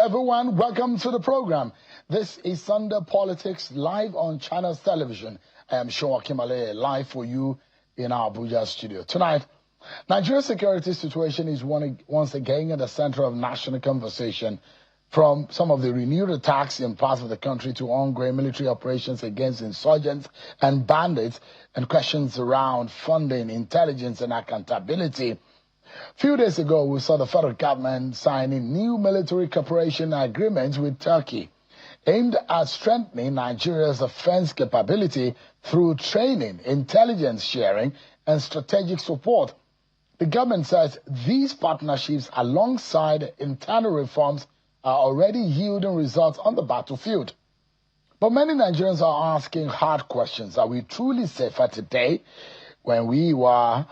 everyone, welcome to the program. This is Sunday Politics live on Channels Television. I am Sean Kimale, live for you in our Abuja studio. Tonight, Nigeria's security situation is once again at the center of national conversation, from some of the renewed attacks in parts of the country to ongoing military operations against insurgents and bandits, and questions around funding, intelligence, and accountability. A few days ago, we saw the federal government signing new military cooperation agreements with Turkey, aimed at strengthening Nigeria's defense capability through training, intelligence sharing, and strategic support. The government says these partnerships, alongside internal reforms, are already yielding results on the battlefield. But many Nigerians are asking hard questions. Are we truly safer today when we were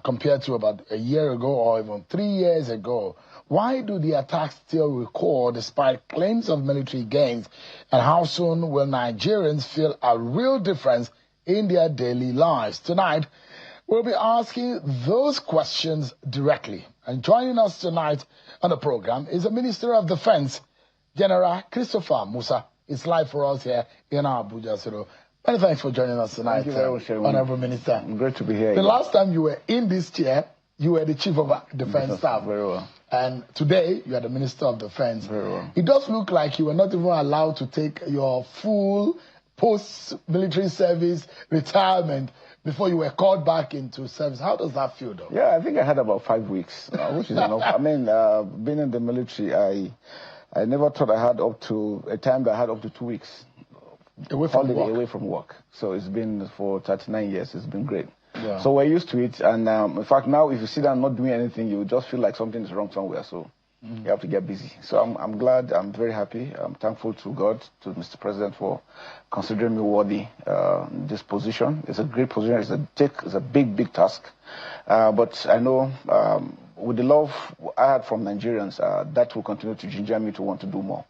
compared to about a year ago or even 3 years ago? Why do the attacks still recur despite claims of military gains? And how soon will Nigerians feel a real difference in their daily lives? Tonight, we'll be asking those questions directly. And joining us tonight on the program is the Minister of Defense, General Christopher Musa. It's live for us here in our Abuja studio. Many thanks for joining us tonight, Thank you very much, Honorable Minister. Great to be here. The last time you were in this chair, you were the Chief of Defense Staff. Very well. And today, you are the Minister of Defense. Very well. It does look like you were not even allowed to take your full post-military service retirement before you were called back into service. How does that feel, though? Yeah, I think I had about 5 weeks, which is enough. I mean, being in the military, I never thought I had up to a time that I had up to 2 weeks. Away from holiday, work. away from work. So it's been for 39 years. It's been great. Yeah. So we're used to it. And in fact, now if you sit down not doing anything, you just feel like something is wrong somewhere. So you have to get busy. So I'm glad. I'm very happy. I'm thankful to God, to Mr. President, for considering me worthy this position. It's a great position. It's a big, big task. But I know with the love I had from Nigerians, that will continue to ginger me to want to do more.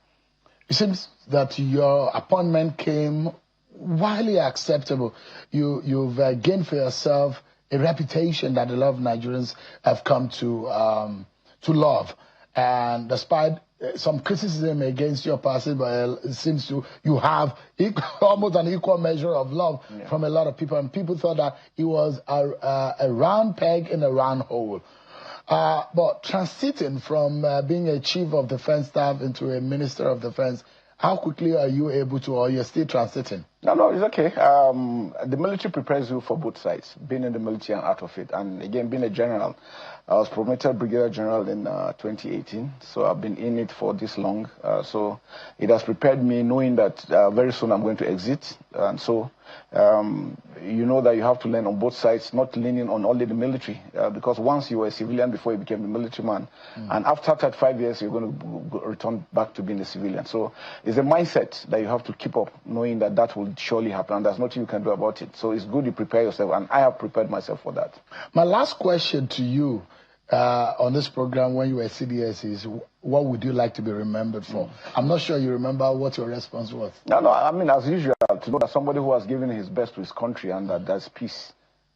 It seems that your appointment came widely acceptable. You've gained for yourself a reputation that a lot of Nigerians have come to love. And despite some criticism against your passing, but it seems you have almost an equal measure of love from a lot of people. And people thought that it was a round peg in a round hole. But transiting from being a Chief of Defense Staff into a Minister of Defense, how quickly are you able to, or you're still transiting? No, it's okay. The military prepares you for both sides, being in the military and out of it. And again, being a general, I was promoted Brigadier General in 2018, so I've been in it for this long. So it has prepared me knowing that very soon I'm going to exit. And so you know that you have to learn on both sides, not leaning on only the military, because once you were a civilian before you became a military man, and after 35 years, you're going to return back to being a civilian. So it's a mindset that you have to keep up, knowing that that will surely happen, and there's nothing you can do about it. So it's good you prepare yourself, and I have prepared myself for that. My last question to you on this program when you were CDS is, what would you like to be remembered for? I'm not sure you remember what your response was. No, I mean, as usual, to know that somebody who has given his best to his country and that there's peace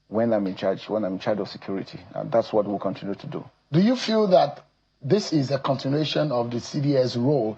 when I'm in charge of security. And that's what we'll continue to do. Do you feel that this is a continuation of the CDS role,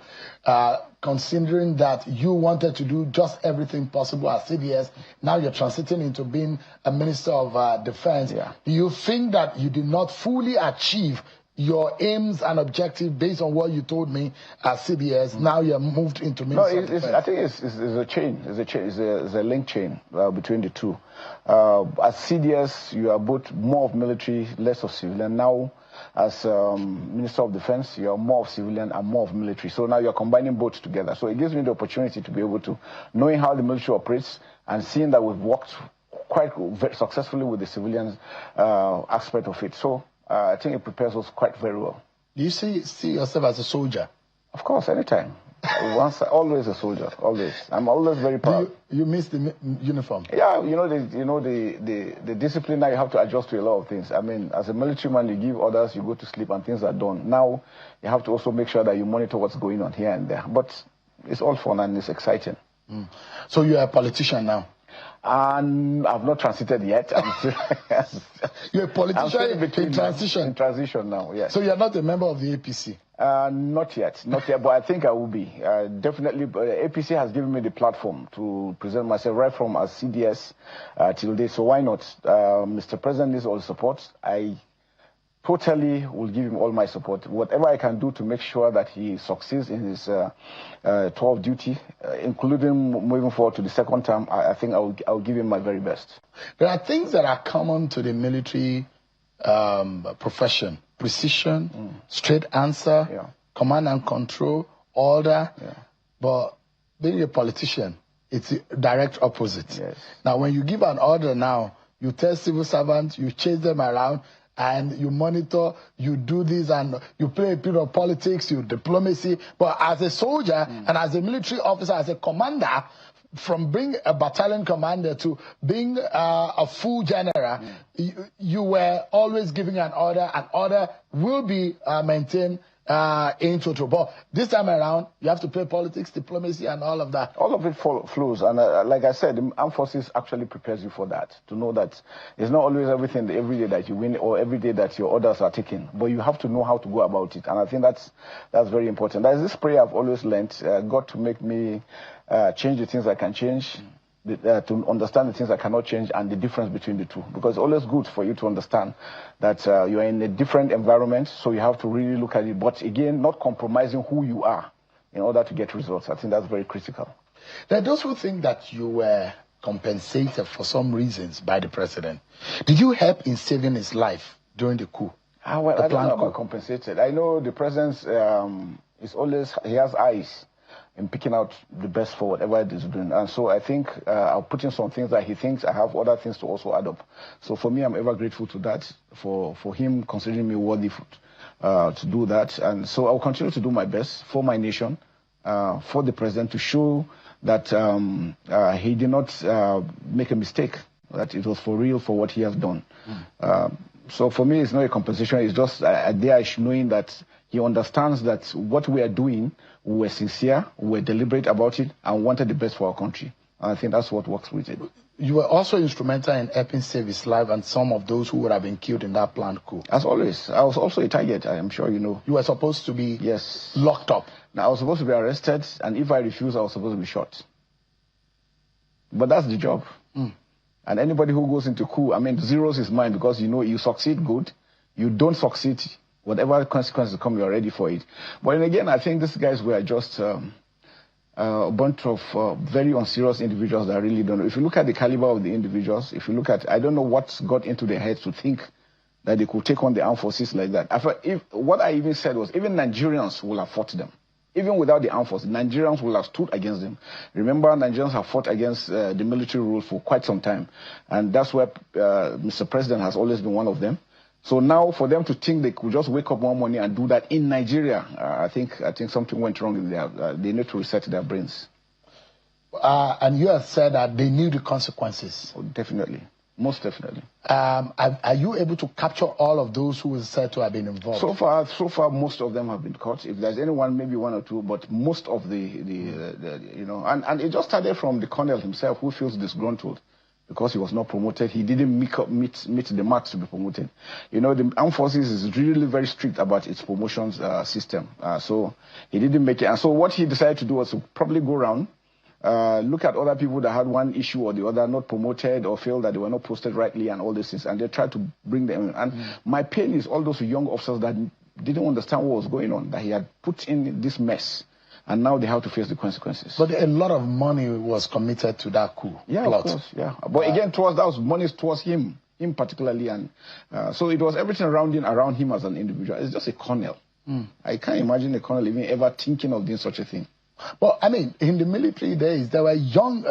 considering that you wanted to do just everything possible as CDS, now you're transiting into being a Minister of Defense? Yeah. Do you think that you did not fully achieve your aims and objectives based on what you told me as CDS? Now you're moved into Minister of Defense. I think it's a chain. It's a link chain between the two. As CDS, you are both more of military, less of civilian. Now, as Minister of Defense, you are more of civilian and more of military. So now you're combining both together. So it gives me the opportunity to be able to, knowing how the military operates and seeing that we've worked quite very successfully with the civilian aspect of it. So I think it prepares us quite very well. Do you see yourself as a soldier? Of course, anytime. Always a soldier, always. I'm always very proud. You miss the uniform? Yeah, the discipline now, you have to adjust to a lot of things. I mean, as a military man, you give orders, you go to sleep, and things are done. Now, you have to also make sure that you monitor what's going on here and there. But it's all fun and it's exciting. So you're a politician now? And I've not transited yet. I'm still, you're a politician in transition. In transition now, yes. So you're not a member of the APC? Not yet, but I think I will be. Definitely, APC has given me the platform to present myself right from as CDS till this. So why not? Mr. President needs all the support. I totally will give him all my support. Whatever I can do to make sure that he succeeds in his tour of duty, including moving forward to the second term, I think I'll give him my very best. There are things that are common to the military profession. Precision, straight answer, command and control, order. But being a politician, it's the direct opposite. Yes. Now, when you give an order now, you tell civil servants, you chase them around, and you monitor, you do this, and you play a bit of politics, you diplomacy. But as a soldier and as a military officer, as a commander, from being a battalion commander to being a full general, you were always giving an order will be maintained in total. But this time around, you have to play politics, diplomacy, and all of that. All of it flows. And like I said, the armed forces actually prepares you for that, to know that it's not always everything every day that you win or every day that your orders are taken. But you have to know how to go about it. And I think that's very important. There's this prayer I've always learned, God to make me change the things I can change, to understand the things I cannot change, and the difference between the two. Because it's always good for you to understand that you're in a different environment, so you have to really look at it. But again, not compromising who you are in order to get results. I think that's very critical. There are those who think that you were compensated for some reasons by the president. Did you help in saving his life during the coup? Well, I don't know about compensated. I know the president he has eyes in picking out the best for whatever it is doing. And so I think I'll put in some things that he thinks I have other things to also add up. So for me, I'm ever grateful to that, for him considering me worthy to do that. And so I'll continue to do my best for my nation, for the president, to show that he did not make a mistake, that it was for real for what he has done. So for me, it's not a compensation. It's just there knowing that he understands that what we are doing, we were sincere, we were deliberate about it, and wanted the best for our country. And I think that's what works with it. You were also instrumental in helping save his life and some of those who would have been killed in that planned coup. As always. I was also a target, I am sure you know. You were supposed to be locked up. Now, I was supposed to be arrested, and if I refused, I was supposed to be shot. But that's the job. And anybody who goes into coup, zeros his mind, because you know you succeed, good. You don't succeed, whatever consequences come, you're ready for it. But then again, I think these guys were just a bunch of very unserious individuals that really don't know. If you look at the caliber of the individuals, if you look at, I don't know what got into their heads to think that they could take on the armed forces like that. What I even said was, even Nigerians will have fought them. Even without the armed forces, Nigerians will have stood against them. Remember, Nigerians have fought against the military rule for quite some time. And that's where Mr. President has always been one of them. So now for them to think they could just wake up one morning and do that in Nigeria, I think something went wrong in there. They need to reset their brains. And you have said that they knew the consequences. Oh, definitely. Most definitely. Are you able to capture all of those who were said to have been involved? So far, most of them have been caught. If there's anyone, maybe one or two, but most of and it just started from the colonel himself, who feels disgruntled because he was not promoted. He didn't meet the marks to be promoted. You know, the armed forces is really very strict about its promotions system. So he didn't make it. And so what he decided to do was to probably go around, look at other people that had one issue or the other, not promoted or felt that they were not posted rightly and all these things, and they tried to bring them in. And my pain is all those young officers that didn't understand what was going on, that he had put in this mess, and now they have to face the consequences. But a lot of money was committed to that coup. Yeah, plot. Of course, yeah. But again, that was money towards him particularly, and so it was everything around him as an individual. It's just a colonel. I can't imagine a colonel even ever thinking of doing such a thing. Well, in the military days, there were young,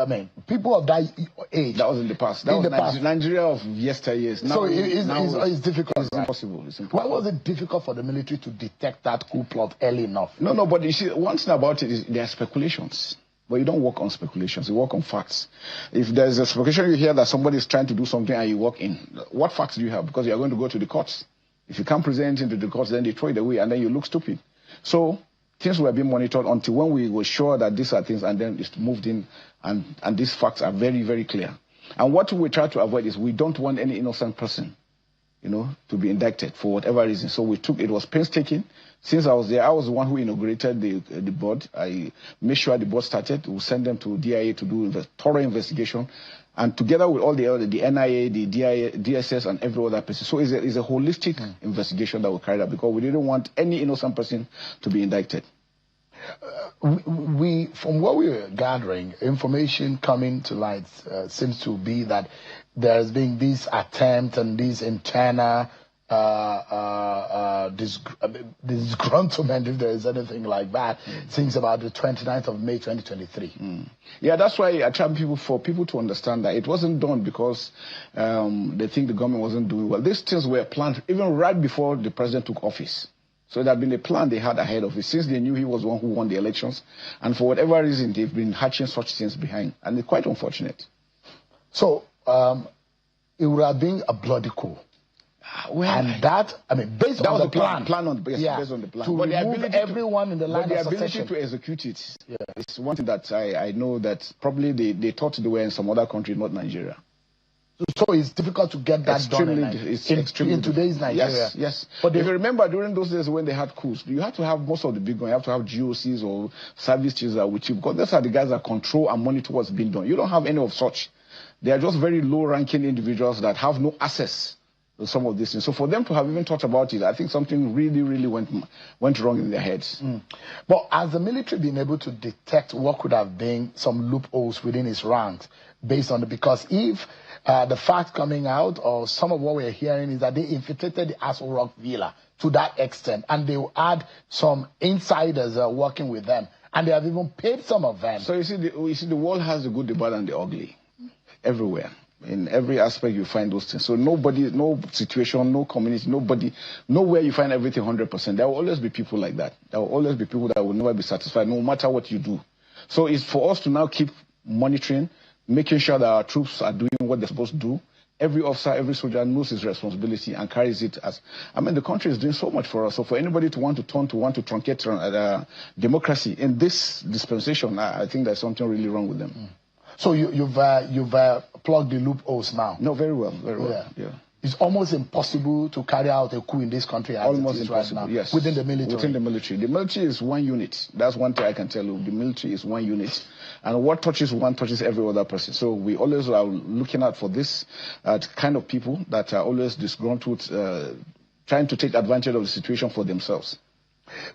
people of that age. That was in the past. That was Nigeria of yesteryears. So it's difficult. It's impossible. Why was it difficult for the military to detect that coup plot early enough? No, but you see, one thing about it is there are speculations. But you don't work on speculations, you work on facts. If there's a speculation you hear that somebody is trying to do something and you work in, what facts do you have? Because you are going to go to the courts. If you can't present it to the courts, then they throw it away and then you look stupid. So things were being monitored until when we were sure that these are things, and then it's moved in, and these facts are very, very clear. And what we try to avoid is we don't want any innocent person, to be indicted for whatever reason. So it was painstaking. Since I was there, I was the one who inaugurated the board. I made sure the board started. We sent them to DIA to do a thorough investigation. And together with all the other, the NIA, the DIA, DSS, and every other person. So it's a holistic investigation that we carried out because we didn't want any innocent person to be indicted. From what we were gathering, information coming to light seems to be that there's been this attempt and this internal disgruntlement, if there is anything like that, since about the 29th of May 2023. Yeah, that's why I try for people to understand that it wasn't done because they think the government wasn't doing well. These things were planned even right before the president took office. So it had been a plan they had ahead of it, since they knew he was the one who won the elections. And for whatever reason, they've been hatching such things behind. And it's quite unfortunate. So it would have been a bloody coup. And based on the plan. Based on the plan. To remove everyone in the line of succession. But the ability to execute it is one thing that I know that probably they thought they were in some other country, not Nigeria. So it's difficult to get that done in today's Nigeria. Yes. But if you remember, during those days when they had coups, you have to have most of the big ones. You have to have GOCs or service chiefs with you, because those are the guys that control and monitor what's being done. You don't have any of such. They are just very low-ranking individuals that have no access to some of these things. So for them to have even thought about it, I think something really, really went wrong in their heads. But has the military been able to detect what could have been some loopholes within its ranks based on it? Because if the fact coming out, or some of what we're hearing, is that they infiltrated the Aso Rock Villa to that extent, and they had some insiders working with them, and they have even paid some of them. So you see, the world has the good, the bad, and the ugly everywhere. In every aspect, you find those things. So nobody, no situation, no community, nowhere you find everything 100%. There will always be people like that. There will always be people that will never be satisfied, no matter what you do. So it's for us to now keep monitoring, making sure that our troops are doing what they're supposed to do. Every officer, every soldier knows his responsibility and carries it as... the country is doing so much for us. So for anybody to want to truncate democracy in this dispensation, I think there's something really wrong with them. So you've plugged the loopholes now? No, very well. Yeah. It's almost impossible to carry out a coup in this country as almost it is impossible, right now, yes. within the military. Within the military. The military is one unit. That's one thing I can tell you. The military is one unit. And what touches one touches every other person. So we always are looking out for this kind of people that are always disgruntled, trying to take advantage of the situation for themselves.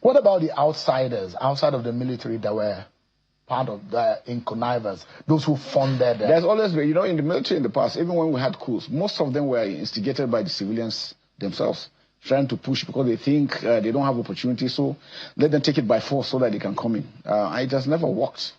What about the outsiders outside of the military that were part of the connivers, those who funded them? There's always been, in the military in the past, even when we had coups, most of them were instigated by the civilians themselves, trying to push because they think they don't have opportunity, so let them take it by force so that they can come in. It has never worked,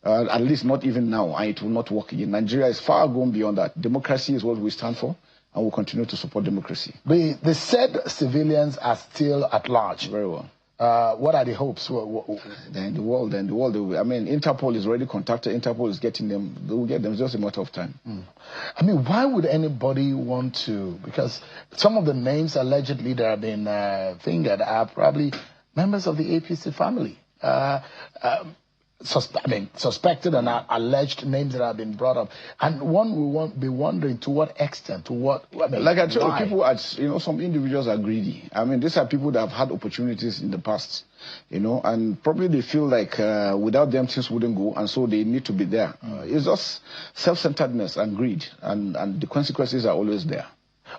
at least not even now, and it will not work again. Nigeria is far gone beyond that. Democracy is what we stand for, and we'll continue to support democracy. They said civilians are still at large. Very well. What are the hopes? Then the world, Interpol is already contacted. Interpol is getting them. They will get them. It's just a matter of time. Why would anybody want to? Because some of the names allegedly that have been fingered are probably members of the APC family. Suspected and alleged names that have been brought up, and one will be wondering to what extent, like I told you, people some individuals are greedy. These are people that have had opportunities in the past, and probably they feel like without them things wouldn't go, and so they need to be there. It's just self-centeredness and greed, and the consequences are always there.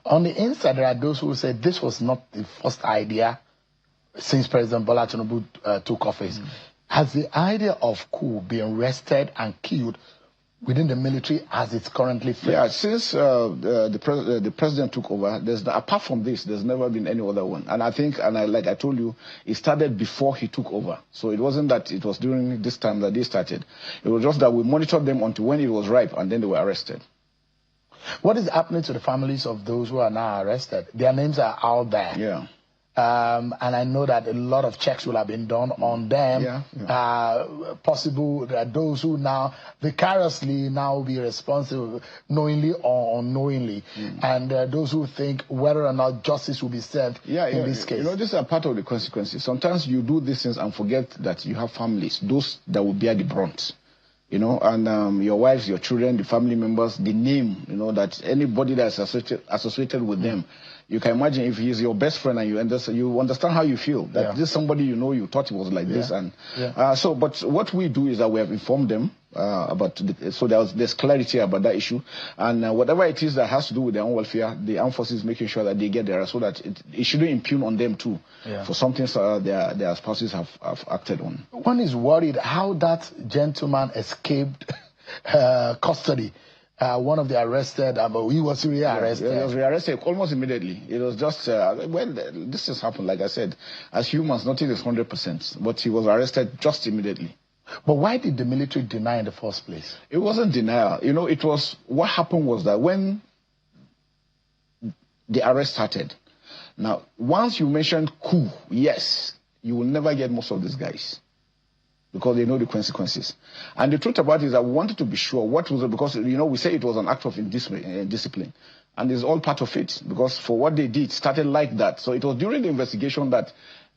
On the inside, there are those who say this was not the first idea since President Bola Tinubu took office. Has the idea of coup been wrested and killed within the military as it's currently faced? Yeah, since the president took over, apart from this, there's never been any other one. And I think, like I told you, it started before he took over. So it wasn't that it was during this time that they started. It was just that we monitored them until when it was ripe, and then they were arrested. What is happening to the families of those who are now arrested? Their names are out there. Yeah. and I know that a lot of checks will have been done on them. Possible that those who now vicariously now be responsible, knowingly or unknowingly, and those who think whether or not justice will be served in this case. You know, this is a part of the consequences. Sometimes you do these things and forget that you have families, those that will bear the brunt. You know, and your wives, your children, the family members, the name, you know, that anybody that's associated with them. You can imagine if he's your best friend and you understand how you feel, that this somebody you know, you thought it was like this. And but what we do is that we have informed them about, so there's clarity about that issue. And whatever it is that has to do with their own welfare, the armed forces making sure that they get there so that it shouldn't impugn on them too for something their spouses have acted on. One is worried how that gentleman escaped custody. One of the arrested, he was rearrested. He was rearrested almost immediately. It was just, this has happened, like I said. As humans, nothing is 100%, but he was arrested just immediately. But why did the military deny in the first place? It wasn't denial. You know, it was, what happened was that when the arrest started, now, once you mentioned coup, yes, you will never get most of these guys, because they know the consequences. And the truth about it is that we wanted to be sure what was it, because, you know, we say it was an act of discipline. And it's all part of it, because for what they did started like that. So it was during the investigation that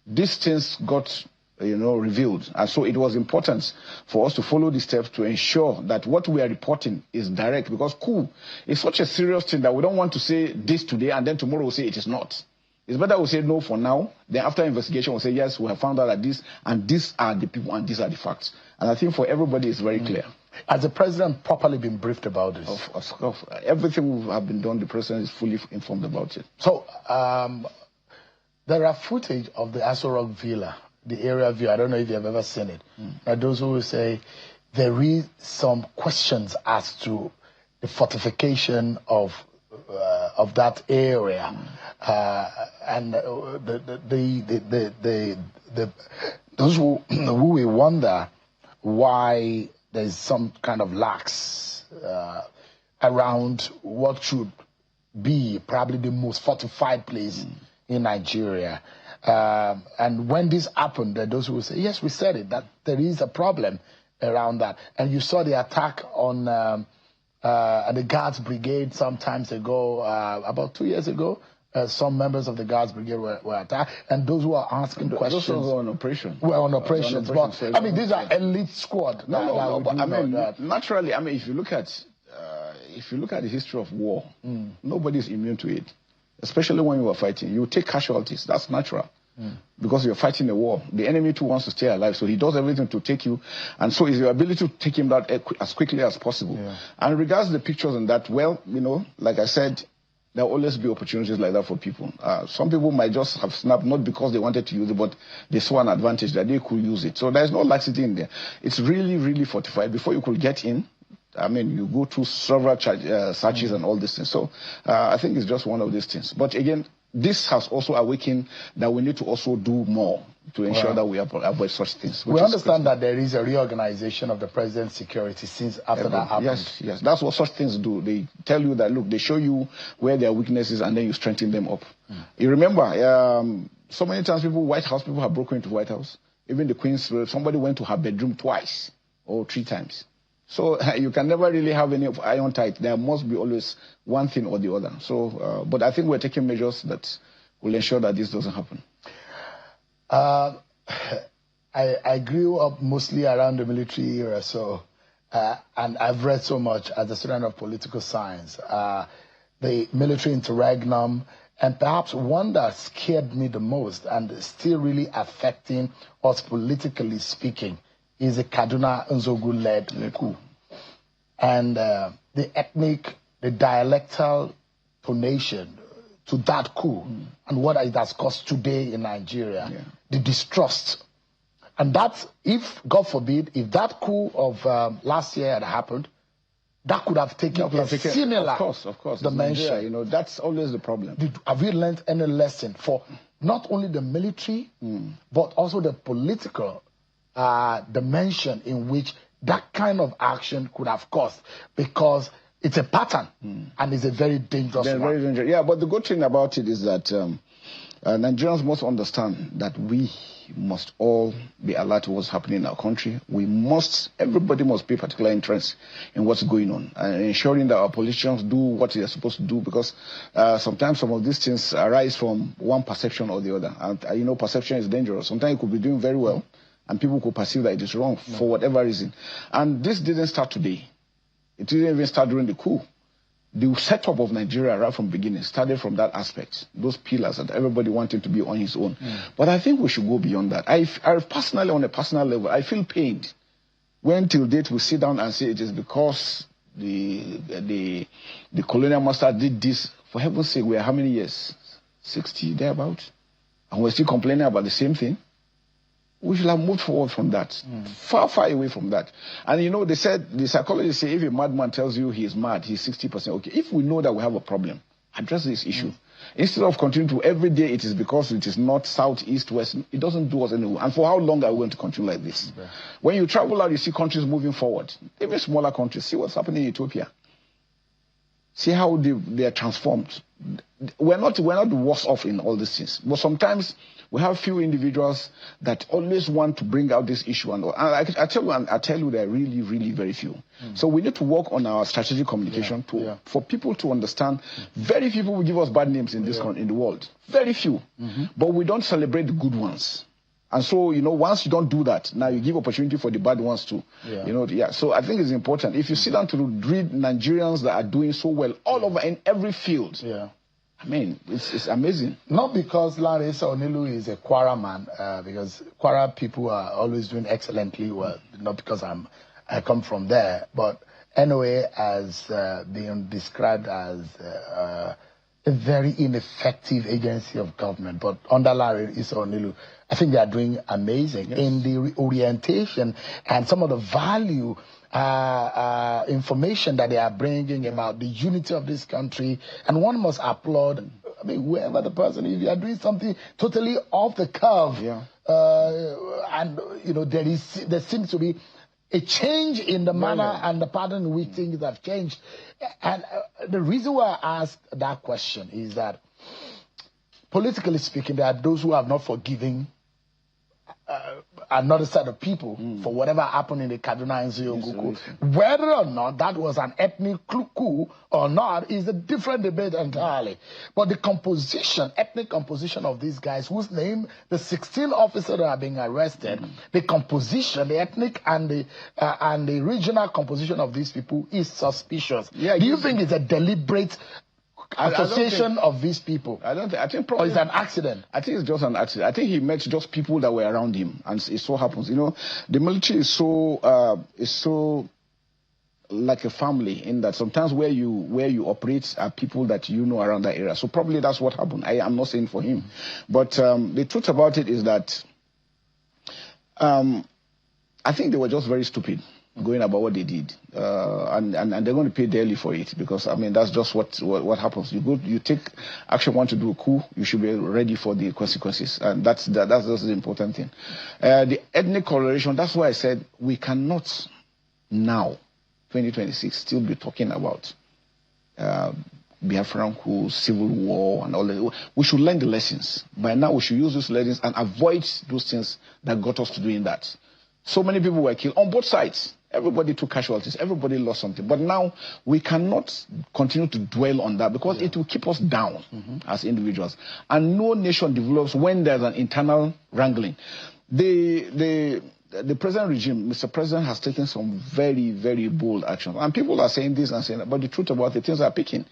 these things got, you know, revealed. And so it was important for us to follow the steps to ensure that what we are reporting is direct, because coup is such a serious thing that we don't want to say this today and then tomorrow we'll say it is not. It's better we say no for now. Then after investigation, we'll say, yes, we have found out that this, and these are the people, and these are the facts. And I think for everybody, it's very clear. Has the president properly been briefed about this? Of everything we have been done, the president is fully informed about it. So, there are footage of the Aso Rock Villa, the area view. I don't know if you have ever seen it. Those who will say there is some questions as to the fortification of that area, and those who will wonder why there's some kind of lax around what should be probably the most fortified place in Nigeria. And when this happened, those who will say, yes, we said it, that there is a problem around that. And you saw the attack on the Guards Brigade some times ago, about 2 years ago. Some members of the Guards Brigade were attacked, and those who are asking questions. Those were on operation. Well, on operations. But, I mean, these are elite squad. But I mean, naturally, I mean, if you look at the history of war, nobody is immune to it. Especially when you are fighting, you take casualties. That's natural. Because you're fighting a war. The enemy too wants to stay alive, so he does everything to take you. And so it's your ability to take him out as quickly as possible. And regards the pictures and that, well, you know, like I said, there will always be opportunities like that for people. Some people might just have snapped, not because they wanted to use it, but they saw an advantage that they could use it. So there's no laxity in there. It's really, really fortified. Before you could get in, I mean, you go through several searches and all these things. So I think it's just one of these things. But again, this has also awakened that we need to also do more to ensure that we avoid such things. We understand that there is a reorganization of the president's security since after that happened. Yes. That's what such things do. They tell you that, look, they show you where their weaknesses and then you strengthen them up. You remember, so many times White House people have broken into White House. Even the Queen's, somebody went to her bedroom twice or 3 times. So you can never really have any iron tight. There must be always one thing or the other. So, but I think we're taking measures that will ensure that this doesn't happen. I grew up mostly around the military era, so and I've read so much as a student of political science. The military interregnum, and perhaps one that scared me the most and still really affecting us politically speaking is the Kaduna Nzogu-led coup. And the ethnic, the dialectal tonation to that coup and what it has caused today in Nigeria, the distrust. And that, if, God forbid, if that coup of last year had happened, that could have taken a similar of course, dimension. Nigeria, you know, that's always the problem. Have you learned any lesson for not only the military, but also the political dimension in which that kind of action could have caused, because it's a pattern and it's a very dangerous one. Very dangerous. Yeah, but the good thing about it is that Nigerians must understand that we must all be alert to what's happening in our country. Everybody must pay particular interest in what's going on and ensuring that our politicians do what they are supposed to do, because sometimes some of these things arise from one perception or the other. And perception is dangerous. Sometimes you could be doing very well and people could perceive that it is wrong for whatever reason. And this didn't start today. It didn't even start during the coup. The setup of Nigeria right from the beginning started from that aspect, those pillars that everybody wanted to be on his own. But I think we should go beyond that. I personally, on a personal level, I feel pained when till date we sit down and say it is because the colonial master did this. For heaven's sake, we are how many years? 60, thereabout? And we're still complaining about the same thing. We should have moved forward from that, far, far away from that. And they said, the psychologists say, if a madman tells you he is mad, he's 60% okay. If we know that we have a problem, address this issue. Instead of continuing to every day, it is because it is north, south, east, west, it doesn't do us any good. And for how long are we going to continue like this? When you travel out, you see countries moving forward, even smaller countries. See what's happening in Ethiopia. See how they are transformed. We're not worse off in all these things. But sometimes we have few individuals that always want to bring out this issue. And I tell you, there are really, really very few. So we need to work on our strategic communication for people to understand. Very few people will give us bad names in in the world. Very few. But we don't celebrate the good ones. And so, once you don't do that, now you give opportunity for the bad ones too. So I think it's important. If you sit down to read Nigerians that are doing so well all over in every field, I mean, it's amazing. Not because Larry Onilu is a Kwara man, because Kwara people are always doing excellently well, not because I come from there, but NOA has been described as a very ineffective agency of government. But under Larry Onilu, I think they are doing amazing in the orientation and some of the value information that they are bringing about the unity of this country. And one must applaud, I mean, whoever the person is, if you are doing something totally off the curve, and there seems to be a change in the manner and the pattern in which things have changed. And the reason why I asked that question is that, politically speaking, there are those who have not forgiven another set of people for whatever happened in the Kaduna and Zioguku. Whether or not that was an ethnic coup or not is a different debate entirely. But the ethnic composition of these guys, whose name, the 16 officers that are being arrested, the composition, the ethnic and the regional composition of these people is suspicious. Do you think it's a deliberate association of these people? I don't think. I think probably. Or it's an accident. I think it's just an accident. I think he met just people that were around him, and it so happens. The military is so like a family in that sometimes where you operate are people that around that area. So probably that's what happened. I'm not saying for him, but the truth about it is that I think they were just very stupid going about what they did, and they're going to pay dearly for it, because I mean that's just what happens. You take action, want to do a coup, you should be ready for the consequences, and that's just the important thing. The ethnic coloration, that's why I said we cannot now, 2026, still be talking about Biafran coup, civil war, and all that. We should learn the lessons. By now, we should use those lessons and avoid those things that got us to doing that. So many people were killed on both sides. Everybody took casualties. Everybody lost something. But now we cannot continue to dwell on that, because it will keep us down as individuals. And no nation develops when there's an internal wrangling. The present regime, Mr. President, has taken some very, very bold actions. And people are saying this and saying that. But the truth about it, things are picking.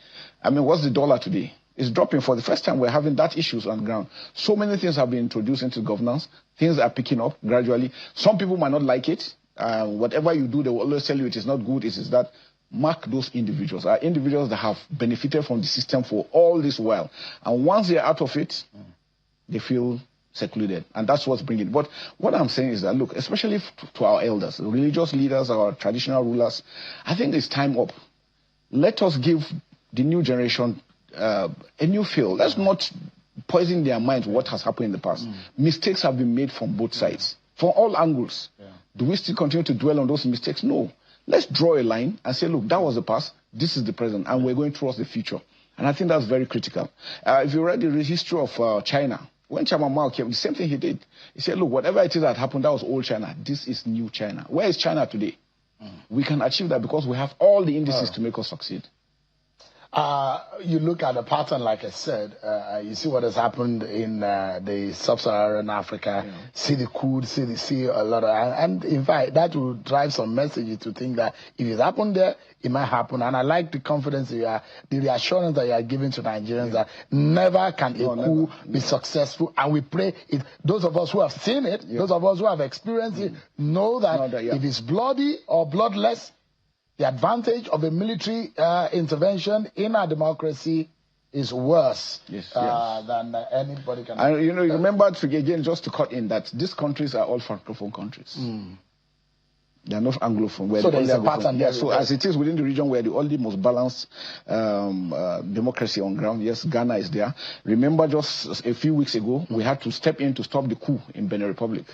I mean, what's the dollar today? It's dropping. For the first time, we're having that issues on the ground. So many things have been introduced into governance. Things are picking up gradually. Some people might not like it. Whatever you do, they will always tell you it is not good. It is that. Mark those individuals. Are individuals that have benefited from the system for all this while. And once they're out of it, they feel secluded. And that's what's bringing it. But what I'm saying is that, look, especially to our elders, religious leaders, our traditional rulers, I think it's time up. Let us give the new generation a new feel. Let's not poison their minds with what has happened in the past. Mistakes have been made from both sides, from all angles. Do we still continue to dwell on those mistakes? No. Let's draw a line and say, look, that was the past, this is the present, and we're going towards the future. And I think that's very critical. If you read the history of China, when Chairman Mao came, the same thing he did. He said, look, whatever it is that happened, that was old China. This is new China. Where is China today? We can achieve that because we have all the indices to make us succeed. You look at the pattern, like I said, you see what has happened in the sub-Saharan Africa, see the coup, see a lot of, and in fact, that will drive some messages to think that if it happened there, it might happen. And I like the confidence the reassurance that you are giving to Nigerians that never can a coup be successful. And we pray it. Those of us who have seen it, those of us who have experienced it, know that if it's bloody or bloodless, the advantage of a military intervention in our democracy is worse than anybody can. And you remember again, just to cut in, that these countries are all francophone countries. They are not anglophone. So there is a pattern there. So as it is within the region, we're the only most balanced democracy on ground. Yes, Ghana is there. Remember, just a few weeks ago, we had to step in to stop the coup in Benin Republic.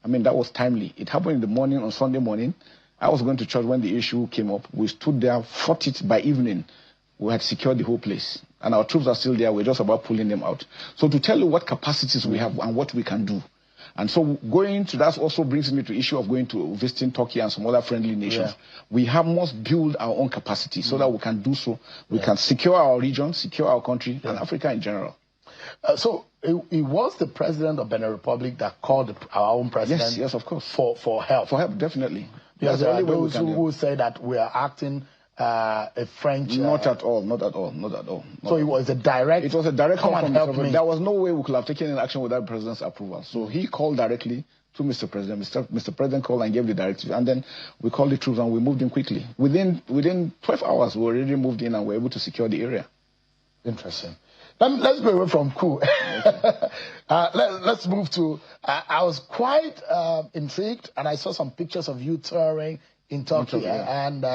I mean, that was timely. It happened in the morning, on Sunday morning. I was going to church when the issue came up. We stood there, fought it by evening. We had secured the whole place. And our troops are still there. We're just about pulling them out. So to tell you what capacities we have and what we can do. And so going to that also brings me to the issue of going to visiting Turkey and some other friendly nations. We must build our own capacity so that we can do so. We can secure our region, secure our country, and Africa in general. So it was the president of Benin Republic that called our own president. Yes, of course. For help. For help, definitely. Because there are those who say that we are acting a French... Not at all. So it was a direct... It was a direct call from Mr. President. There was no way we could have taken an action without the president's approval. So he called directly to Mr. President. Mr. President called and gave the directive. And then we called the troops and we moved in quickly. Within 12 hours, we already moved in and were able to secure the area. Interesting. Let's go away from coup. Let's move to... I was quite intrigued, and I saw some pictures of you touring in Turkey, and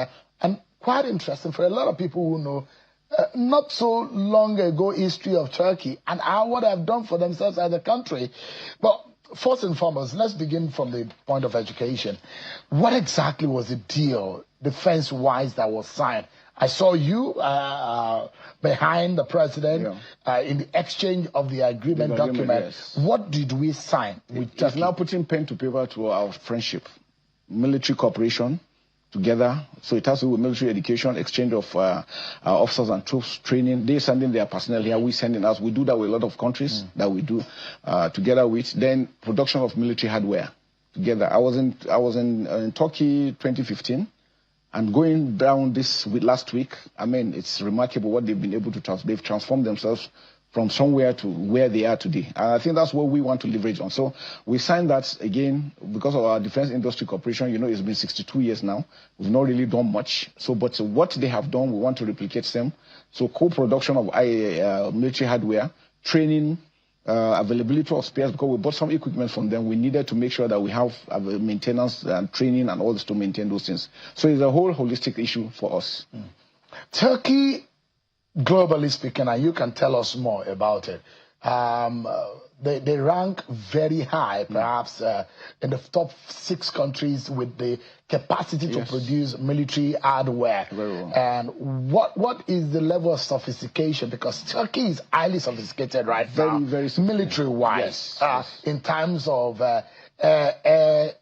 quite interesting for a lot of people who know not so long ago history of Turkey and what they've done for themselves as a country. But first and foremost, let's begin from the point of education. What exactly was the deal, defense-wise, that was signed? I saw you behind the president in the exchange of the agreement document. Yes. What did we sign with Turkey? It's now putting pen to paper to our friendship, military cooperation together. So it has to do with military education, exchange of our officers and troops, training. They sending their personnel here, we sending us. We do that with a lot of countries that we do together with. Then production of military hardware together. I was in Turkey 2015. And going down last week, I mean, it's remarkable what they've been able to they've transformed themselves from somewhere to where they are today. And I think that's what we want to leverage on. So we signed that again because of our defense industry cooperation. It's been 62 years now. We've not really done much. So, but what they have done, we want to replicate them. So co-production of military hardware, training, availability of spares, because we bought some equipment from them. We needed to make sure that we have maintenance and training and all this to maintain those things. So it's a whole holistic issue for us. Turkey, globally speaking, and you can tell us more about it, they rank very high, perhaps in the top 6 countries with the capacity to produce military hardware. Very well. And what is the level of sophistication? Because Turkey is highly sophisticated right now, very military-wise, in terms of air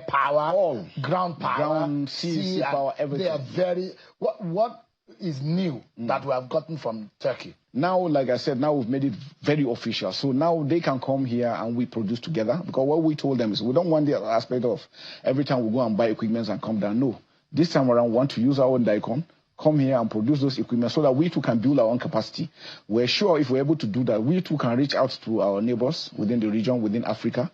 power, ground power, sea power, everything. They are very... What is new that we have gotten from Turkey? Now, like I said, now we've made it very official. So now they can come here and we produce together. Because what we told them is we don't want the aspect of every time we go and buy equipment and come down. No. This time around, we want to use our own DICOM, come here and produce those equipment so that we too can build our own capacity. We're sure if we're able to do that, we too can reach out to our neighbors within the region, within Africa.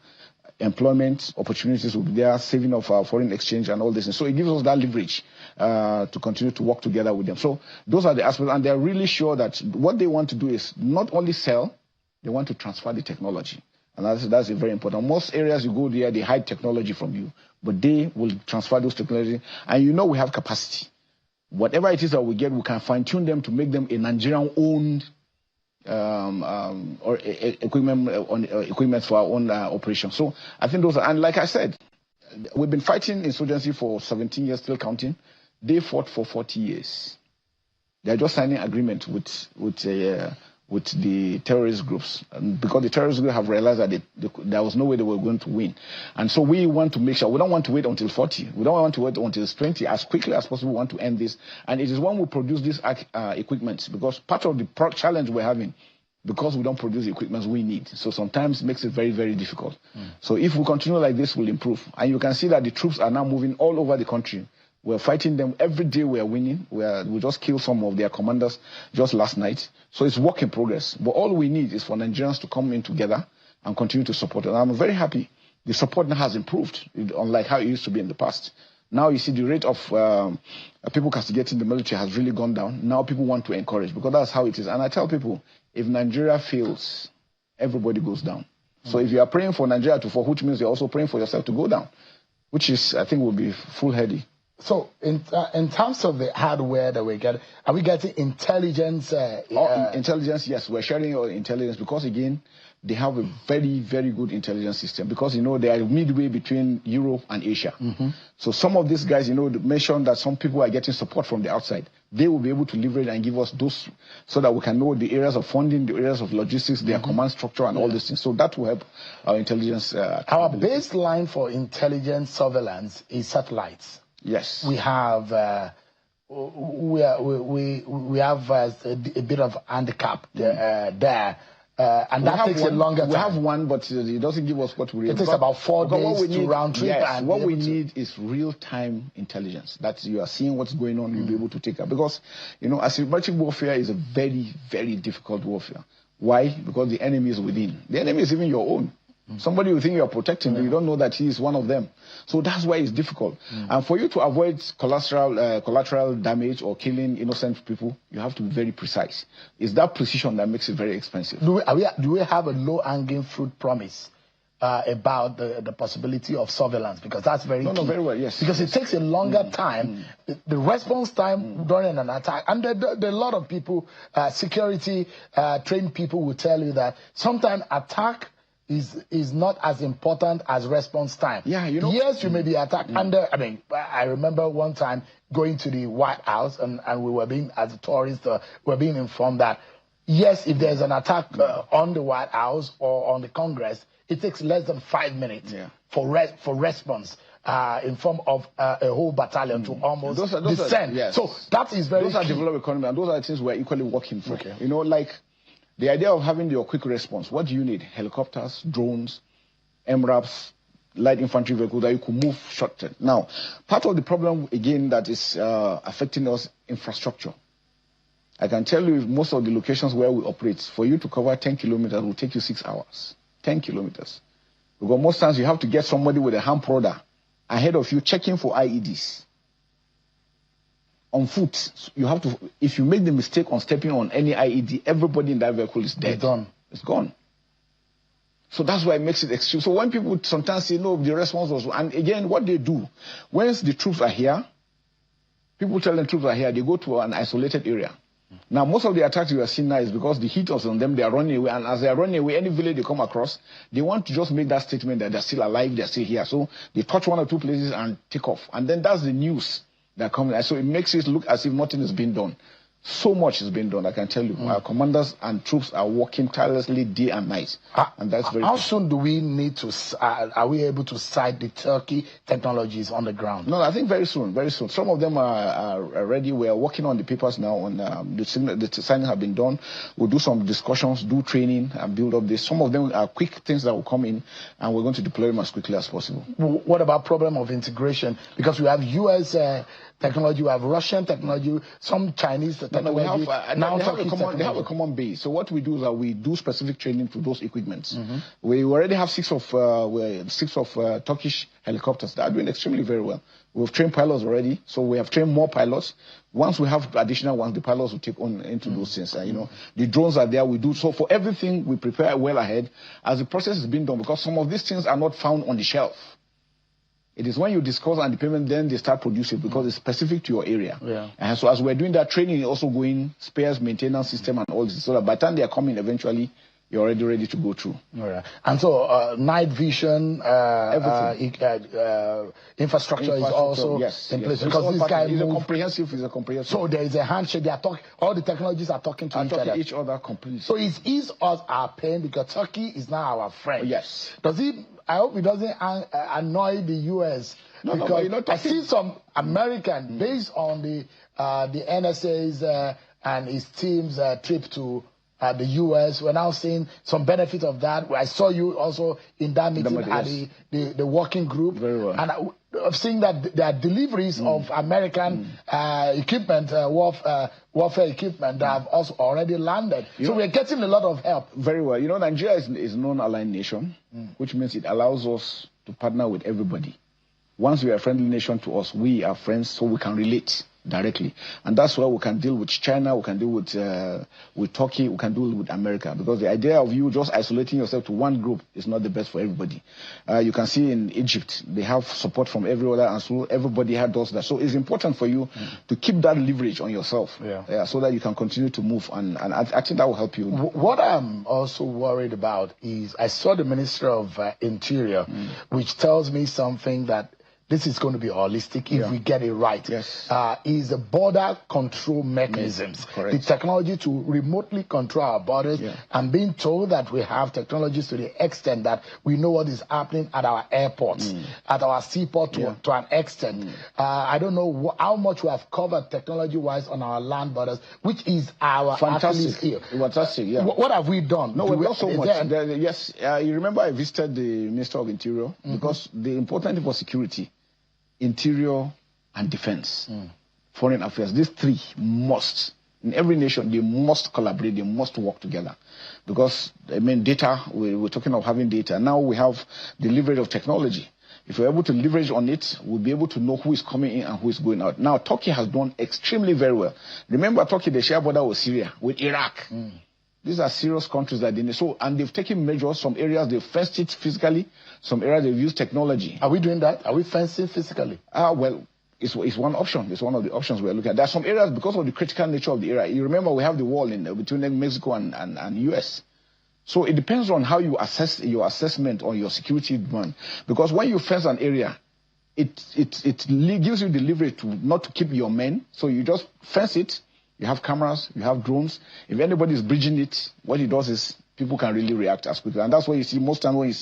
Employment opportunities will be there, saving of our foreign exchange and all this. So it gives us that leverage to continue to work together with them. So those are the aspects, and they're really sure that what they want to do is not only sell, they want to transfer the technology. And that's very important. Most areas you go there, they hide technology from you, but they will transfer those technology. And we have capacity. Whatever it is that we get, we can fine-tune them to make them a Nigerian-owned or equipment for our own operation. So I think those are, and like I said, we've been fighting insurgency for 17 years, still counting. They fought for 40 years. They are just signing agreement with the terrorist groups, and because the terrorist groups have realized that there was no way they were going to win. And so we want to make sure, we don't want to wait until 40. We don't want to wait until 20. As quickly as possible, we want to end this. And it is when we produce these equipment, because part of the challenge we're having, because we don't produce the equipment we need. So sometimes it makes it very, very difficult. So if we continue like this, we'll improve. And you can see that the troops are now moving all over the country. We're fighting them every day. We are winning. We just killed some of their commanders just last night. So it's work in progress. But all we need is for Nigerians to come in together and continue to support. And I'm very happy. The support now has improved, unlike how it used to be in the past. Now you see the rate of people castigating the military has really gone down. Now people want to encourage, because that's how it is. And I tell people, if Nigeria fails, everybody goes down. So if you are praying for Nigeria to fall, which means you're also praying for yourself to go down, which is, I think, will be foolhardy. So in terms of the hardware that we get, are we getting intelligence? Intelligence, yes. We're sharing your intelligence because, again, they have a very, very good intelligence system, because, they are midway between Europe and Asia. So some of these guys, mentioned that some people are getting support from the outside. They will be able to leverage and give us those, so that we can know the areas of funding, the areas of logistics, their command structure, and all these things. So that will help our intelligence. Our baseline for intelligence surveillance is satellites. Yes. We have we have a bit of handicap there. And that takes a longer time. We have one, but it doesn't give us what we need. It takes about 4 days to round trip. Yes, what we need is real-time intelligence. That you are seeing what's going on, you'll be able to take up. Because, asymmetric warfare is a very, very difficult warfare. Why? Because the enemy is within. The enemy is even your own. Somebody you think you are protecting, but you don't know that he is one of them. So that's why it's difficult. And for you to avoid collateral damage or killing innocent people, you have to be very precise. It's that precision that makes it very expensive. Do we have a low-hanging fruit promise about the possibility of surveillance? Because that's very key. No, very well, yes. Because it takes a longer time. The response time during an attack, and there are a lot of people, security trained people will tell you that sometimes attack is not as important as response time. Yeah, Yes, you may be attacked under. I remember one time going to the White House, and we were being, as a tourist, were being informed that yes, if there's an attack on the White House or on the Congress, it takes less than 5 minutes for response. In form of a whole battalion to almost descend. Yes. So that is very. Those are developed economy, and those are the things we're equally working for. Okay. Like the idea of having your quick response. What do you need? Helicopters, drones, MRAPs, light infantry vehicles that you could move short term. Now, part of the problem, again, that is affecting us, infrastructure. I can tell you, most of the locations where we operate, for you to cover 10 kilometers will take you 6 hours. 10 kilometers. Because most times you have to get somebody with a hand prodder ahead of you checking for IEDs. On foot, you have to, if you make the mistake on stepping on any IED, everybody in that vehicle is dead. It's gone. So that's why it makes it extreme. So when people sometimes say, no, the response was, and again, what they do, once the troops are here, people tell them troops are here, they go to an isolated area. Now, most of the attacks you are seeing now is because the heat was on them, they are running away, and as they are running away, any village they come across, they want to just make that statement that they're still alive, they're still here. So they touch 1 or 2 places and take off. And then that's the news that comes. So it makes it look as if nothing is being done. So much is being done, I can tell you. Our commanders and troops are working tirelessly day and night. And that's very How soon do we need to, are we able to sight the Turkey technologies on the ground? No, I think very soon, very soon. Some of them are ready. We are working on the papers now. On the signing have been done. We'll do some discussions, do training, and build up this. Some of them are quick things that will come in, and we're going to deploy them as quickly as possible. What about problem of integration? Because we have U.S. technology, we have Russian technology, some Chinese technology. No, they have a common base. So what we do is that we do specific training to those equipments. We already have six of Turkish helicopters that are doing extremely very well. We've trained pilots already, so we have trained more pilots. Once we have additional ones, the pilots will take on into those things. The drones are there. We do so for everything. We prepare well ahead as the process is being done, because some of these things are not found on the shelf. It is when you discuss and the payment, then they start producing, because it's specific to your area. And so as we're doing that training, also going spares, maintenance system and all this, so that by the time they are coming eventually, you're already ready to go through. All right. And so night vision, infrastructure is also in place. Because this guy is a comprehensive. So there is a handshake. They are talking. All the technologies are talking to each other completely. So it is us our pain because Turkey is now our friend. Yes. Does he? I hope it doesn't annoy the U.S. No, because I see some American based on the NSA's and his team's trip to the U.S. We're now seeing some benefit of that. I saw you also in that meeting at the working group. Very well. And I've seen that there are deliveries of American equipment, warfare equipment that have also already landed. So we're getting a lot of help. Very well. You know, Nigeria is a non-aligned nation, which means it allows us to partner with everybody. Once we are a friendly nation to us, we are friends, so we can relate directly. And that's why we can deal with China, we can deal with Turkey, we can deal with America. Because the idea of you just isolating yourself to one group is not the best for everybody. You can see in Egypt, they have support from every other, and so everybody does that. So it's important for you to keep that leverage on yourself, so that you can continue to move. And I think that will help you. What I'm also worried about is I saw the Minister of Interior, which tells me something that this is going to be holistic if we get it right. Yes. Is the border control mechanisms. The technology to remotely control our borders and being told that we have technologies to the extent that we know what is happening at our airports, at our seaport to an extent. I don't know how much we have covered technology-wise on our land borders, which is our fantastic skill. Fantastic, yeah. What have we done? No, we've done so much. Yes, you remember I visited the Minister of Interior because the important thing for security, interior and defense, foreign affairs, these three must, in every nation, they must collaborate, they must work together. Because, I mean, data, we're talking of having data. Now we have the leverage of technology. If we're able to leverage on it, we'll be able to know who is coming in and who is going out. Now, Turkey has done extremely very well. Remember, Turkey, they share border with Syria, with Iraq. These are serious countries that they need. So, and they've taken measures. Some areas they've fenced it physically. Some areas they've used technology. Are we doing that? Are we fencing physically? Well, it's one option. It's one of the options we're looking at. There are some areas because of the critical nature of the area. You remember we have the wall between Mexico and US. So it depends on how you assess your assessment on your security demand. Because when you fence an area, it gives you the leverage to not to keep your men. So you just fence it. You have cameras, you have drones. If anybody is bridging it, what it does is people can really react as quickly. And that's why you see, most time when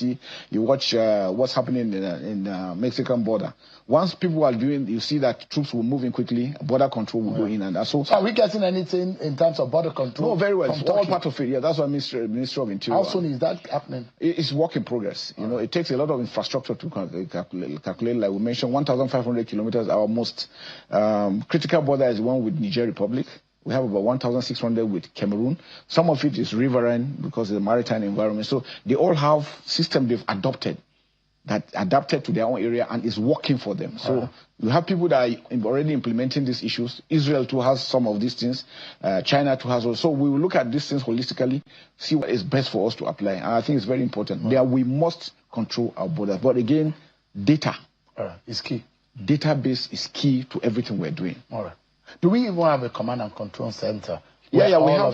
you watch what's happening in the Mexican border. Once people are doing, you see that troops will move in quickly, border control will go in. And so are we getting anything in terms of border control? No, very well. It's all part of it. Yeah, that's why Minister of Interior. How soon is that happening? It's work in progress. You know, it takes a lot of infrastructure to calculate. Like we mentioned, 1,500 kilometers. Our most critical border is the one with Niger Republic. We have about 1,600 with Cameroon. Some of it is riverine because of the maritime environment. So they all have systems they've adopted to their own area and is working for them. So you have people that are already implementing these issues. Israel too has some of these things. China too has also. So we will look at these things holistically, see what is best for us to apply. And I think it's very important. There we must control our borders. But again, data is key. Database is key to everything we're doing. All right. Do we even have a command and control center? We have. I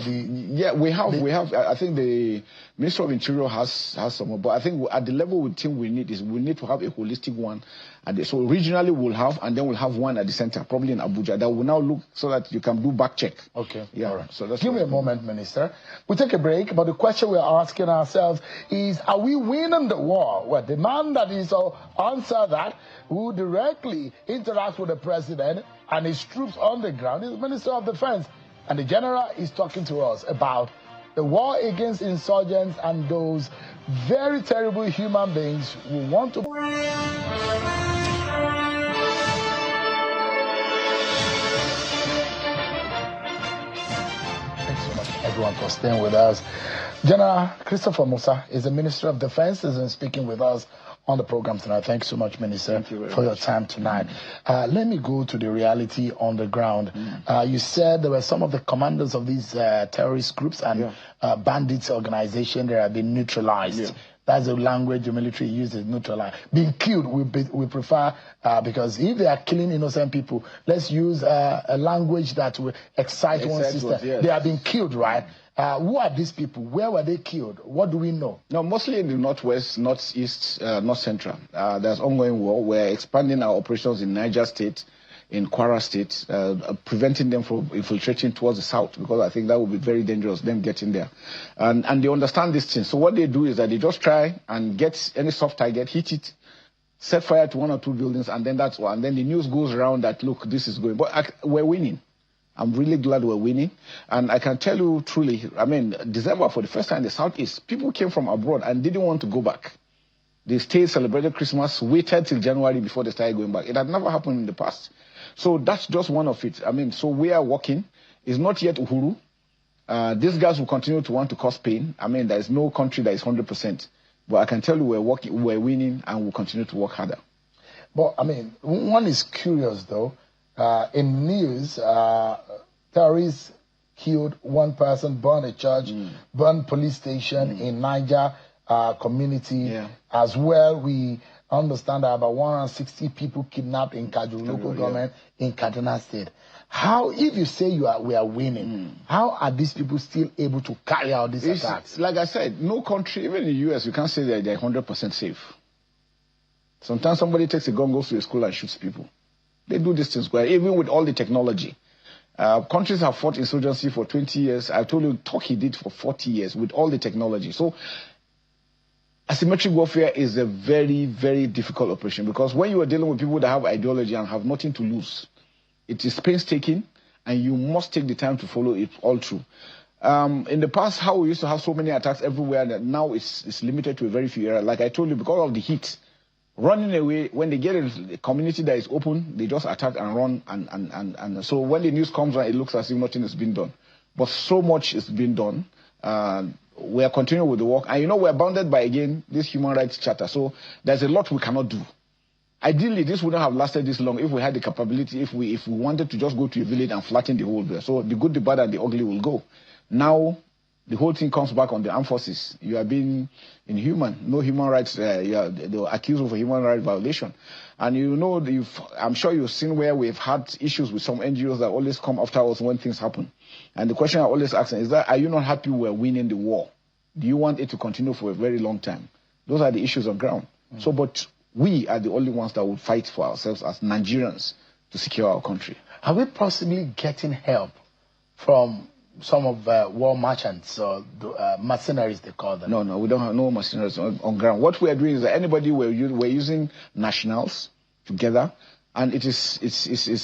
think the Minister of Interior has some, but I think at the level we think we need to have a holistic one. So regionally we'll have, and then we'll have one at the center, probably in Abuja, that will now look so that you can do back check. Okay. Yeah. All right. So that's give me a moment, Minister. We'll take a break, but the question we're asking ourselves is: are we winning the war? Well, the man that is answer that, who directly interacts with the president and his troops on the ground, is the Minister of Defense. And the general is talking to us about the war against insurgents and those very terrible human beings who want to... Thanks so much, everyone, for staying with us. General Christopher Musa is the Minister of Defense, and speaking with us on the program tonight. Thanks so much, Minister, for your time tonight. Let me go to the reality on the ground. You said there were some of the commanders of these terrorist groups and bandits organization that have been neutralized. That's the language the military uses, neutralize. Being killed, we prefer, because if they are killing innocent people, let's use a language that will excite one system. Yes. They are being killed, right? Who are these people? Where were they killed? What do we know? No, mostly in the northwest, northeast, north central. There's ongoing war. We're expanding our operations in Niger State, in Kwara State, preventing them from infiltrating towards the south, because I think that would be very dangerous, them getting there. And they understand this thing. So what they do is that they just try and get any soft target, hit it, set fire to 1 or 2 buildings, and then that's all. And then the news goes around that, look, this is going. But we're winning. I'm really glad we're winning. And I can tell you truly, I mean, December, for the first time in the southeast, people came from abroad and didn't want to go back. They stayed, celebrated Christmas, waited till January before they started going back. It had never happened in the past. So that's just one of it. I mean, so we are working. It's not yet Uhuru. These guys will continue to want to cause pain. I mean, there is no country that is 100%. But I can tell you we're working, we're winning, and we'll continue to work harder. But, I mean, one is curious, though. In news, terrorists killed one person, burned a church, burned police station in Niger community. Yeah. As well, we understand that about 160 people kidnapped in Kajuru local government in Kaduna State. How, if you say we are winning, how are these people still able to carry out these attacks? Like I said, no country, even in the US, you can't say that they're 100% safe. Sometimes somebody takes a gun, goes to a school and shoots people. They do these things well, even with all the technology. Countries have fought insurgency for 20 years. I told you Turkey did for 40 years with all the technology. So asymmetric warfare is a very, very difficult operation, because when you are dealing with people that have ideology and have nothing to lose, it is painstaking, and you must take the time to follow it all through. In the past, how we used to have so many attacks everywhere, that now it's limited to a very few areas. Like I told you, because of the heat, running away, when they get a community that is open, they just attack and run. And so when the news comes around, it looks as if nothing is being done. But so much is being done. We are continuing with the work. And, you know, we're bounded by, again, this human rights charter. So there's a lot we cannot do. Ideally, this wouldn't have lasted this long if we had the capability, if we wanted to just go to a village and flatten the whole there. So the good, the bad, and the ugly will go. Now, the whole thing comes back on the armed forces. You are being inhuman. No human rights. They were accused of a human rights violation. And you know, I'm sure you've seen where we've had issues with some NGOs that always come after us when things happen. And the question I always ask is that, are you not happy we're winning the war? Do you want it to continue for a very long time? Those are the issues on ground. So, but we are the only ones that will fight for ourselves as Nigerians to secure our country. Are we possibly getting help from some of war merchants, or mercenaries they call them? No, we don't have no mercenaries on ground. What we are doing is that anybody we're using nationals together, and it's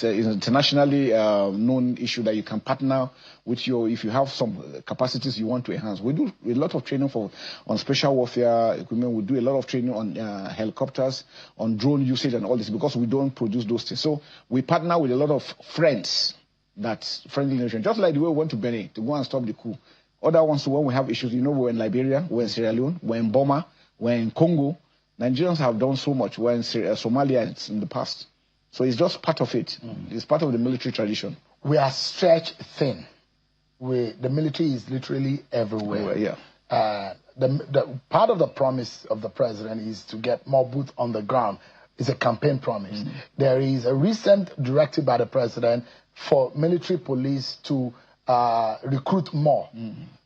an internationally known issue that you can partner with if you have some capacities you want to enhance. We do a lot of training on special warfare equipment. We do a lot of training on helicopters, on drone usage and all this, because we don't produce those things. So we partner with a lot of friends, that's friendly nation, just like the way we went to Benin to go and stop the coup. Other ones, when we have issues, you know, we're in Liberia, we're in Sierra Leone, we're in Burma, we're in Congo. Nigerians have done so much. We're in Somalia in the past. So it's just part of it. It's part of the military tradition. We are stretched thin. The military is literally everywhere. Yeah. The part of the promise of the president is to get more boots on the ground. It's a campaign promise. There is a recent directive by the president for military police to recruit more.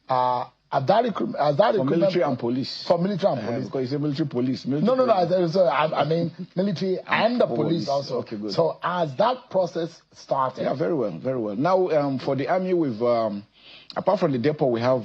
For military and police. For military and police. Because it's a military police. No. I mean military and the police also. Okay, good. So as that process started. Yeah, very well, very well. Now, for the army, we've, apart from the depot we have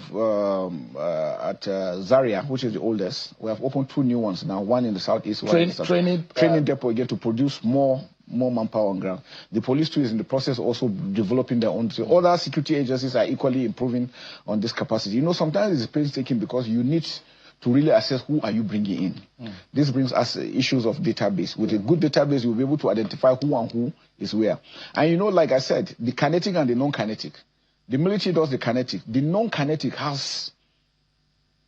at Zaria, which is the oldest, we have opened 2 new ones now, one in the southeast, one in the south. Training depot again to produce more manpower on ground. The police too is in the process also developing their own. So other security agencies are equally improving on this capacity. You know, sometimes it's painstaking because you need to really assess who are you bringing in. This brings us issues of database. With a good database, you'll be able to identify who and who is where. And you know, like I said, the kinetic and the non-kinetic. The military does the kinetic. The non-kinetic has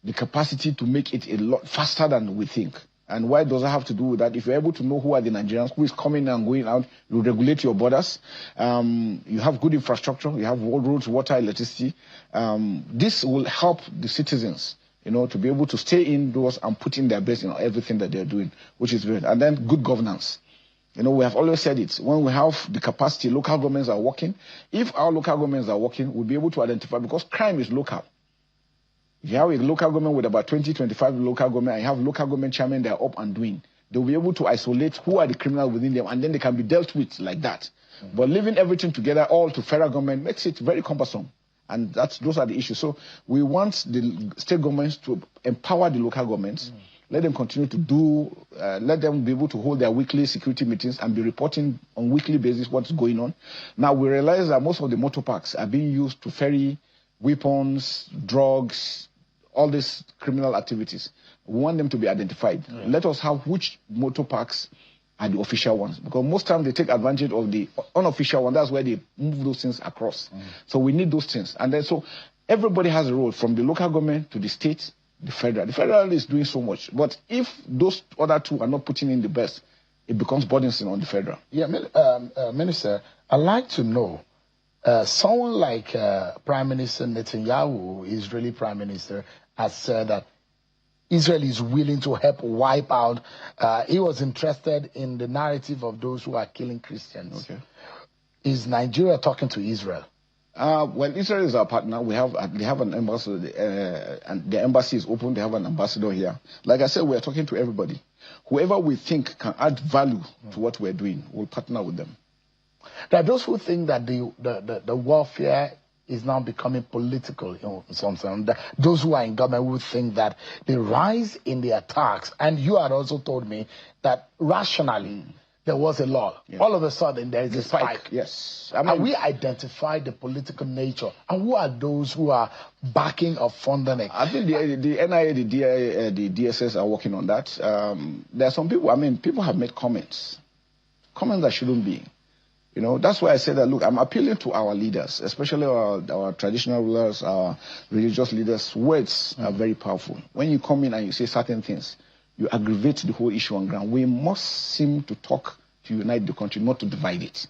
the capacity to make it a lot faster than we think. And why does that have to do with that? If you're able to know who are the Nigerians, who is coming and going out, you regulate your borders. You have good infrastructure. You have roads, water, electricity. This will help the citizens to be able to stay indoors and put in their best in everything that they're doing, which is great. And then good governance. We have always said it. When we have the capacity, local governments are working. If our local governments are working, we'll be able to identify, because crime is local. If you have a local government with about 20, 25 local government, and you have local government chairmen that are up and doing, they'll be able to isolate who are the criminals within them, and then they can be dealt with like that. But leaving everything together, all to federal government, makes it very cumbersome. And those are the issues. So we want the state governments to empower the local governments, let them continue to do, let them be able to hold their weekly security meetings and be reporting on weekly basis what's going on. Now we realize that most of the motor parks are being used to ferry weapons, drugs, all these criminal activities. We want them to be identified. Let us have which motor parks are the official ones, because most times they take advantage of the unofficial one. That's where they move those things across. So we need those things. And then so everybody has a role, from the local government to the state, the federal. The federal is doing so much. But if those other two are not putting in the best, it becomes burdensome on the federal. Yeah, Minister, I'd like to know, someone like Prime Minister Netanyahu, Israeli Prime Minister, has said that Israel is willing to help wipe out. He was interested in the narrative of those who are killing Christians. Okay. Is Nigeria talking to Israel? Well, Israel is our partner. They have an embassy, and the embassy is open. They have an ambassador here. Like I said, we are talking to everybody. Whoever we think can add value to what we're doing, we'll partner with them. There are those who think that the warfare is now becoming political in some sense. Those who are in government would think that the rise in the attacks, and you had also told me that rationally there was a lull. Yeah. All of a sudden there is a spike. Yes. And we identify the political nature. And who are those who are backing or funding it? I think the NIA, the DIA, the DSS are working on that. There are some people, people have made comments that shouldn't be. That's why I said that, look, I'm appealing to our leaders, especially our traditional rulers, our religious leaders. Words are very powerful. When you come in and you say certain things, you aggravate the whole issue on ground. We must seem to talk to unite the country, not to divide it.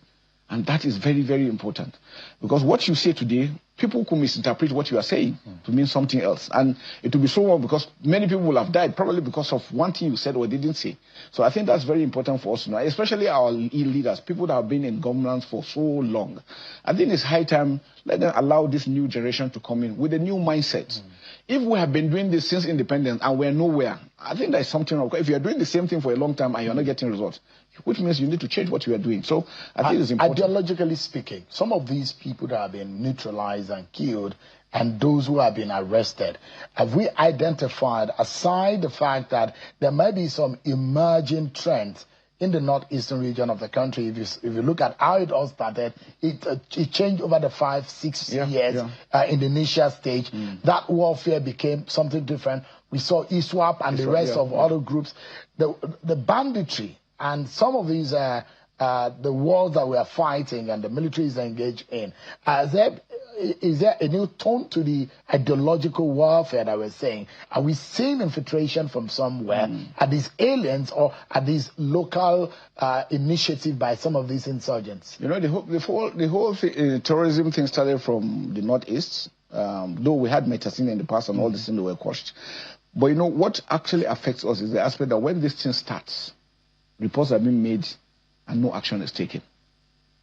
And that is very, very important. Because what you say today, people could misinterpret what you are saying to mean something else. And it will be so wrong, because many people will have died probably because of one thing you said or didn't say. So I think that's very important for us to know, especially our leaders, people that have been in governance for so long. I think it's high time, let them allow this new generation to come in with a new mindset. If we have been doing this since independence and we're nowhere, I think there's something wrong. If you're doing the same thing for a long time and you're not getting results, which means you need to change what you are doing. So I think it's important. Ideologically speaking, some of these people that have been neutralized and killed, and those who have been arrested, have we identified, aside the fact that there might be some emerging trends in the northeastern region of the country? If you look at how it all started, it changed over the 5-6 years in the initial stage. That warfare became something different. We saw ISWAP and the rest of other groups. The banditry and some of these the wars that we are fighting and the military is engaged in, is there a new tone to the ideological warfare that we're saying? Are we seeing infiltration from somewhere? Are these aliens, or are these local initiative by some of these insurgents? The whole terrorism thing started from the northeast, though we had Metacine in the past and all these things were quashed. But what actually affects us is the aspect that when this thing starts, reports have been made and no action is taken.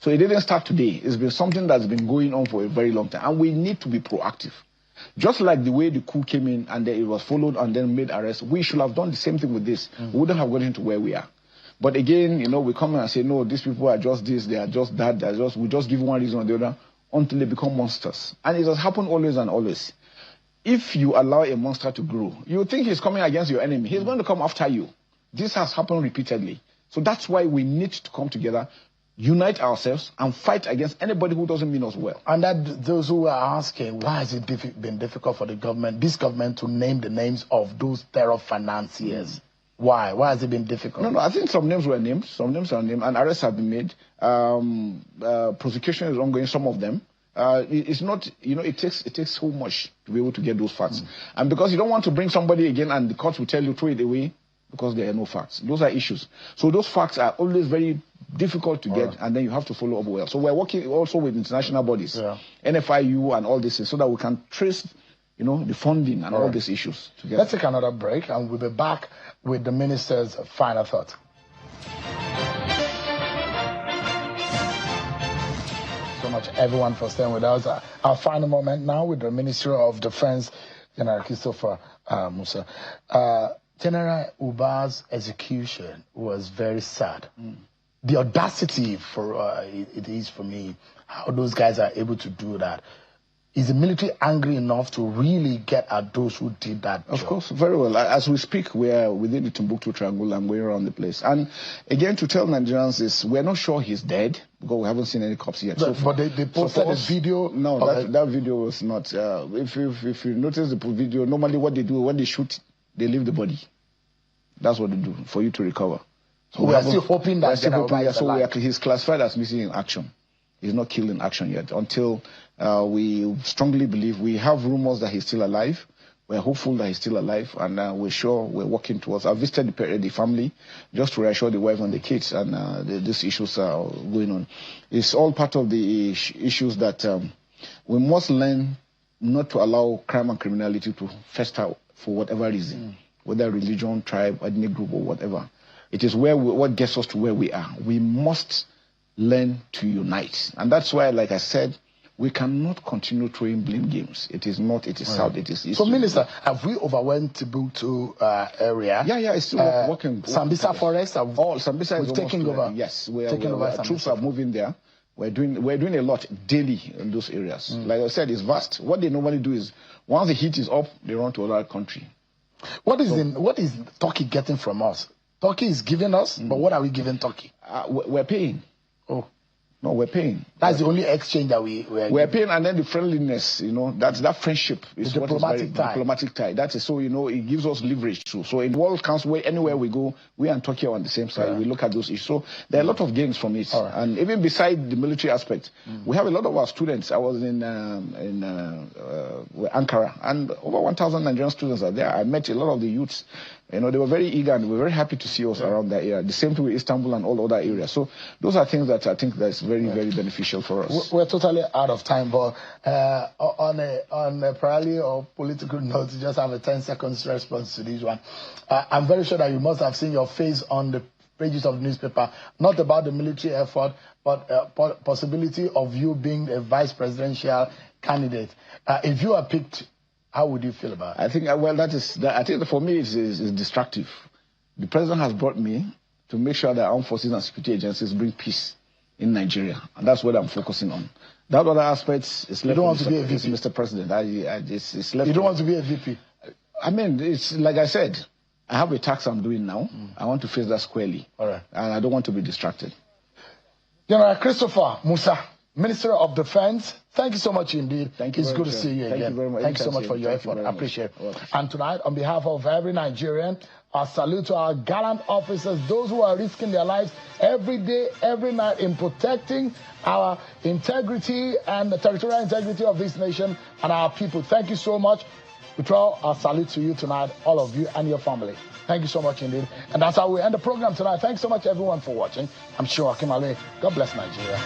So it didn't start today. It's been something that's been going on for a very long time. And we need to be proactive. Just like the way the coup came in and then it was followed and then made arrests, we should have done the same thing with this. We wouldn't have gotten to where we are. But again, we come in and say, no, these people are just this, they are just that, we just give one reason or the other until they become monsters. And it has happened always and always. If you allow a monster to grow, you think he's coming against your enemy. He's going to come after you. This has happened repeatedly. So that's why we need to come together, unite ourselves, and fight against anybody who doesn't mean us well. And that those who are asking, why has it been difficult for this government to name the names of those terror financiers? Why? Why has it been difficult? No, I think some names were named. Some names are named, and arrests have been made. Prosecution is ongoing, some of them. It's not, it takes so much to be able to get those facts. And because you don't want to bring somebody again and the court will tell you, throw it away, because there are no facts. Those are issues. So those facts are always very difficult to get, and then you have to follow up well. So we're working also with international bodies, NFIU and all this, so that we can trace you know, the funding and all these issues together. Let's take another break, and we'll be back with the minister's final thought. So much, everyone, for staying with us. Our final moment now with the Minister of Defense, General Christopher Musa. General Uba's execution was very sad. The audacity for it is for me, how those guys are able to do that. Is the military angry enough to really get at those who did that job? Of course, very well. As we speak, we are within the Timbuktu Triangle and going around the place. And again, to tell Nigerians is, we're not sure he's dead because we haven't seen any cops yet. But they posted a video. No, that video was not. If you notice the video, normally what they do, when they shoot, they leave the body. That's what they do for you to recover. So we are still hoping that he's classified as missing in action. He's not killed in action yet until we strongly believe. We have rumors that he's still alive. We're hopeful that he's still alive, and we're sure we're working towards. I visited the family just to reassure the wife and the kids, and these issues are going on. It's all part of the issues that we must learn not to allow crime and criminality to fester for whatever reason, whether religion, tribe, ethnic group, or whatever. It is what gets us to where we are. We must learn to unite. And that's why, like I said, we cannot continue throwing blame games. It is not, it is south, it is east. So, Minister, have we overwhelmed Timbuktu area? Yeah, it's still working. Sambisa Forest? Sambisa is taking over. Yes, our troops are moving there. We're doing a lot daily in those areas. Like I said, it's vast. What they normally do is, once the heat is up, they run to another country. What is Turkey getting from us? Turkey is giving us, but what are we giving Turkey? We're paying. Oh, no, we're paying. That's the only exchange that we're paying, and then the friendliness, you know, that friendship is the diplomatic tie. That is so, you know, it gives us leverage too. So in the World Council, anywhere we go, we and Turkey are on the same side. We look at those issues. So there are a lot of gains from it, and even beside the military aspect, we have a lot of our students. I was in Ankara, and over 1,000 Nigerian students are there. I met a lot of the youths. You know, they were very eager and they were very happy to see us around that area. The same thing with Istanbul and all other areas. So those are things that I think that's very, very beneficial for us. We're totally out of time, but on a parallel or political note, you just have a 10 seconds response to this one. I'm very sure that you must have seen your face on the pages of the newspaper, not about the military effort, but possibility of you being a vice presidential candidate. If you are picked, how would you feel about it? I think, I think for me it's destructive. The president has brought me to make sure that armed forces and security agencies bring peace in Nigeria. And that's what I'm focusing on. That other aspect is left. You don't want to be a VP? Mr. President. It's left. You don't want to be a VP? I mean, it's like I said, I have a task I'm doing now. I want to face that squarely. All right. And I don't want to be distracted. General Christopher Musa, Minister of Defense, thank you so much indeed. Thank you. It's good to see you again. Thank you very much. Thank you so much for your effort. I appreciate it. And tonight, on behalf of every Nigerian, a salute to our gallant officers, those who are risking their lives every day, every night in protecting our integrity and the territorial integrity of this nation and our people. Thank you so much. We throw our salute to you tonight, all of you and your family. Thank you so much indeed. And that's how we end the program tonight. Thanks so much, everyone, for watching. I'm sure Akim Ale. God bless Nigeria.